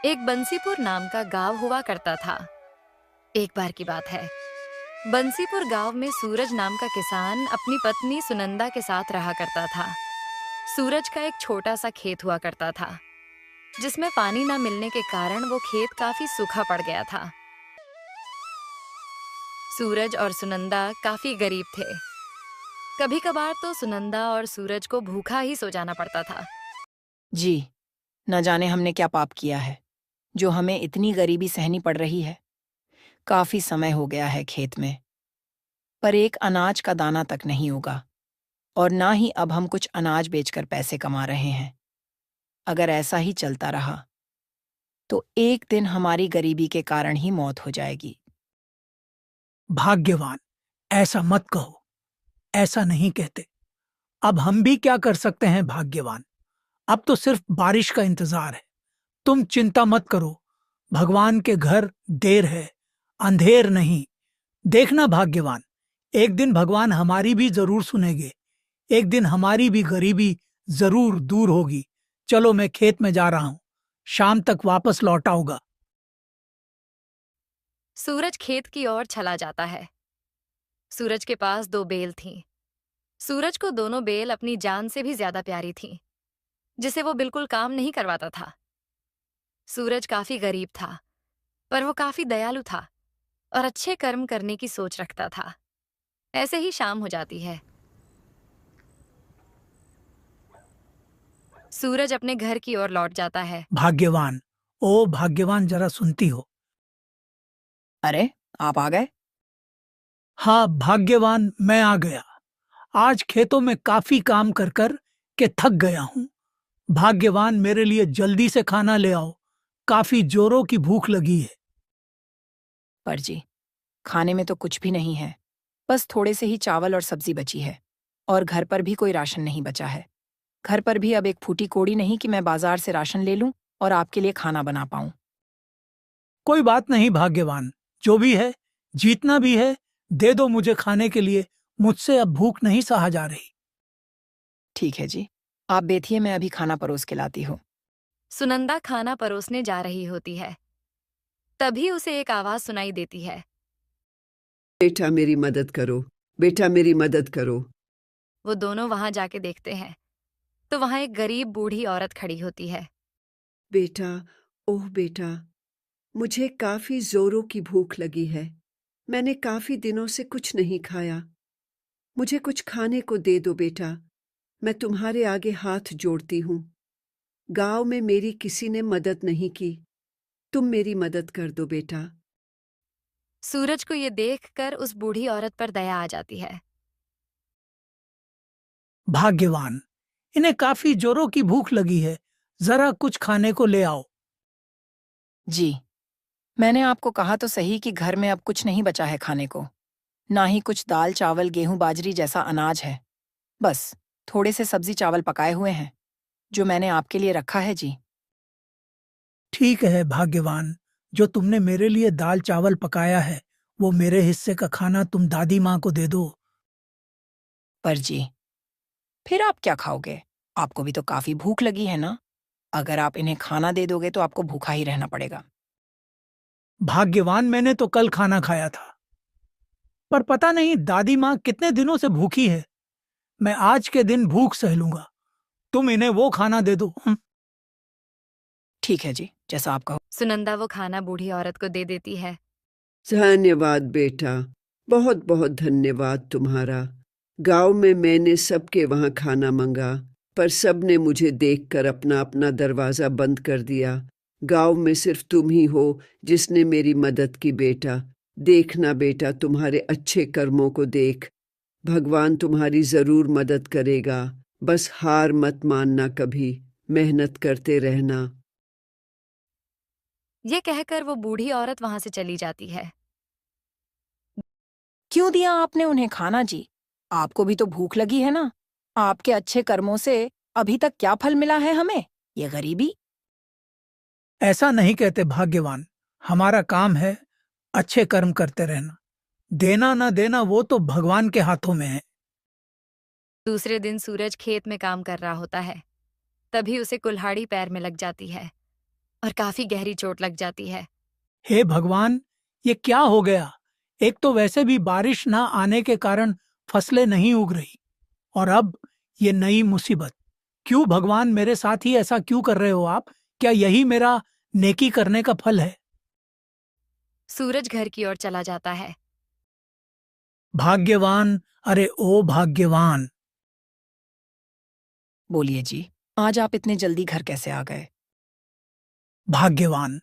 एक बंसीपुर नाम का गांव हुआ करता था। एक बार की बात है, बंसीपुर गांव में सूरज नाम का किसान अपनी पत्नी सुनंदा के साथ रहा करता था। सूरज का एक छोटा सा खेत हुआ करता था, जिसमें पानी न मिलने के कारण वो खेत काफी सूखा पड़ गया था। सूरज और सुनंदा काफी गरीब थे। कभी कभार तो सुनंदा और सूरज को भूखा ही सो जाना पड़ता था। जी, न जाने हमने क्या पाप किया है जो हमें इतनी गरीबी सहनी पड़ रही है। काफी समय हो गया है खेत में, पर एक अनाज का दाना तक नहीं उगा और ना ही अब हम कुछ अनाज बेचकर पैसे कमा रहे हैं। अगर ऐसा ही चलता रहा तो एक दिन हमारी गरीबी के कारण ही मौत हो जाएगी। भाग्यवान, ऐसा मत कहो। ऐसा नहीं कहते। अब हम भी क्या कर सकते हैं भाग्यवान। अब तो सिर्फ बारिश का इंतजार है। तुम चिंता मत करो। भगवान के घर देर है, अंधेर नहीं। देखना भाग्यवान, एक दिन भगवान हमारी भी जरूर सुनेंगे। एक दिन हमारी भी गरीबी जरूर दूर होगी। चलो, मैं खेत में जा रहा हूं। शाम तक वापस लौट आऊंगा। सूरज खेत की ओर चला जाता है। सूरज के पास 2 बेल थीं। सूरज को दोनों बेल अपनी जान से भी ज्यादा प्यारी थीं, जिसे वो बिल्कुल काम नहीं करवाता था। सूरज काफी गरीब था, पर वो काफी दयालु था और अच्छे कर्म करने की सोच रखता था। ऐसे ही शाम हो जाती है। सूरज अपने घर की ओर लौट जाता है। भाग्यवान, ओ भाग्यवान, जरा सुनती हो? अरे, आप आ गए? हाँ भाग्यवान, मैं आ गया। आज खेतों में काफी काम कर कर के थक गया हूँ। भाग्यवान, मेरे लिए जल्दी से खाना ले आओ। काफी जोरों की भूख लगी है। पर जी, खाने में तो कुछ भी नहीं है। बस थोड़े से ही चावल और सब्जी बची है और घर पर भी कोई राशन नहीं बचा है। घर पर भी अब एक फूटी कोड़ी नहीं कि मैं बाजार से राशन ले लूं और आपके लिए खाना बना पाऊं। कोई बात नहीं भाग्यवान, जो भी है, जितना भी है, दे दो मुझे खाने के लिए। मुझसे अब भूख नहीं सहा जा रही। ठीक है जी, आप बैठिए, मैं अभी खाना परोस के लाती हूँ। सुनंदा खाना परोसने जा रही होती है। तभी उसे एक आवाज सुनाई देती है। बेटा मेरी मदद करो, बेटा मेरी मदद करो। वो दोनों वहां जाके देखते हैं तो वहां एक गरीब बूढ़ी औरत खड़ी होती है। बेटा, ओह बेटा, मुझे काफी जोरों की भूख लगी है। मैंने काफी दिनों से कुछ नहीं खाया। मुझे कुछ खाने को दे दो बेटा। मैं तुम्हारे आगे हाथ जोड़ती हूँ। गांव में मेरी किसी ने मदद नहीं की। तुम मेरी मदद कर दो बेटा। सूरज को ये देखकर उस बूढ़ी औरत पर दया आ जाती है। भाग्यवान, इन्हें काफी जोरों की भूख लगी है। जरा कुछ खाने को ले आओ। जी, मैंने आपको कहा तो सही कि घर में अब कुछ नहीं बचा है खाने को। ना ही कुछ दाल चावल गेहूं बाजरी जैसा अनाज है। बस थोड़े से सब्जी चावल पकाए हुए हैं जो मैंने आपके लिए रखा है जी। ठीक है भाग्यवान, जो तुमने मेरे लिए दाल चावल पकाया है, वो मेरे हिस्से का खाना तुम दादी माँ को दे दो। पर जी, फिर आप क्या खाओगे? आपको भी तो काफी भूख लगी है ना। अगर आप इन्हें खाना दे दोगे तो आपको भूखा ही रहना पड़ेगा। भाग्यवान, मैंने तो कल खाना खाया था, पर पता नहीं दादी माँ कितने दिनों से भूखी है। मैं आज के दिन भूख सह लूंगा। तुम इन्हें वो खाना दे दो। ठीक है जी, जैसा आप कहो। सुनंदा वो खाना बूढ़ी औरत को दे देती है। धन्यवाद बेटा, बहुत बहुत धन्यवाद तुम्हारा। गांव में मैंने सबके वहां खाना मंगा, पर सबने मुझे देखकर अपना अपना दरवाजा बंद कर दिया। गांव में सिर्फ तुम ही हो जिसने मेरी मदद की बेटा। देखना बेटा, तुम्हारे अच्छे कर्मों को देख। भगवान तुम्हारी जरूर मदद करेगा। बस हार मत मानना कभी, मेहनत करते रहना। ये कहकर वो बूढ़ी औरत वहां से चली जाती है। क्यों दिया आपने उन्हें खाना जी? आपको भी तो भूख लगी है ना। आपके अच्छे कर्मों से अभी तक क्या फल मिला है हमें? ये गरीबी। ऐसा नहीं कहते भाग्यवान। हमारा काम है अच्छे कर्म करते रहना। देना ना देना वो तो भगवान के हाथों में है। दूसरे दिन सूरज खेत में काम कर रहा होता है। तभी उसे कुल्हाड़ी पैर में लग जाती है। और काफी गहरी चोट लग जाती है। हे भगवान, ये क्या हो गया? एक तो वैसे भी बारिश ना आने के कारण फसलें नहीं उग रही, और अब ये नई मुसीबत। क्यों भगवान, मेरे साथ ही ऐसा क्यों कर रहे हो आप? क्या यही मेरा नेकी करने का फल है? सूरज घर की ओर चला जाता है। भाग्यवान, अरे ओ भाग्यवान। बोलिए जी, आज आप इतने जल्दी घर कैसे आ गए? भाग्यवान,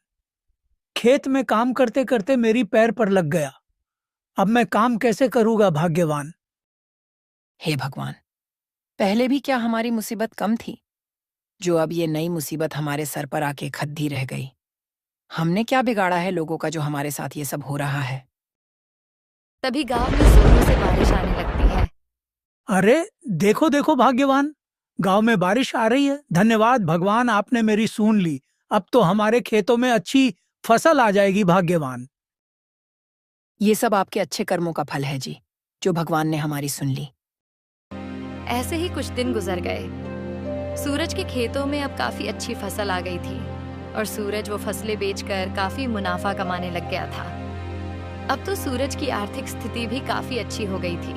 खेत में काम करते करते मेरी पैर पर लग गया। अब मैं काम कैसे करूंगा भाग्यवान? हे भगवान, पहले भी क्या हमारी मुसीबत कम थी, जो अब ये नई मुसीबत हमारे सर पर आके खद्दी रह गई? हमने क्या बिगाड़ा है लोगों का जो हमारे साथ ये सब हो रहा है? तभी गांव में जोरों से बारिश आने लगती है। अरे देखो देखो भाग्यवान, गांव में बारिश आ रही है। धन्यवाद भगवान, आपने मेरी सुन ली। अब तो हमारे खेतों में अच्छी फसल आ जाएगी भाग्यवान। ये सब आपके अच्छे कर्मों का फल है जी, जो भगवान ने हमारी सुन ली। ऐसे ही कुछ दिन गुजर गए। सूरज के खेतों में अब काफी अच्छी फसल आ गई थी और सूरज वो फसलें बेचकर काफी मुनाफा कमाने लग गया था। अब तो सूरज की आर्थिक स्थिति भी काफी अच्छी हो गई थी।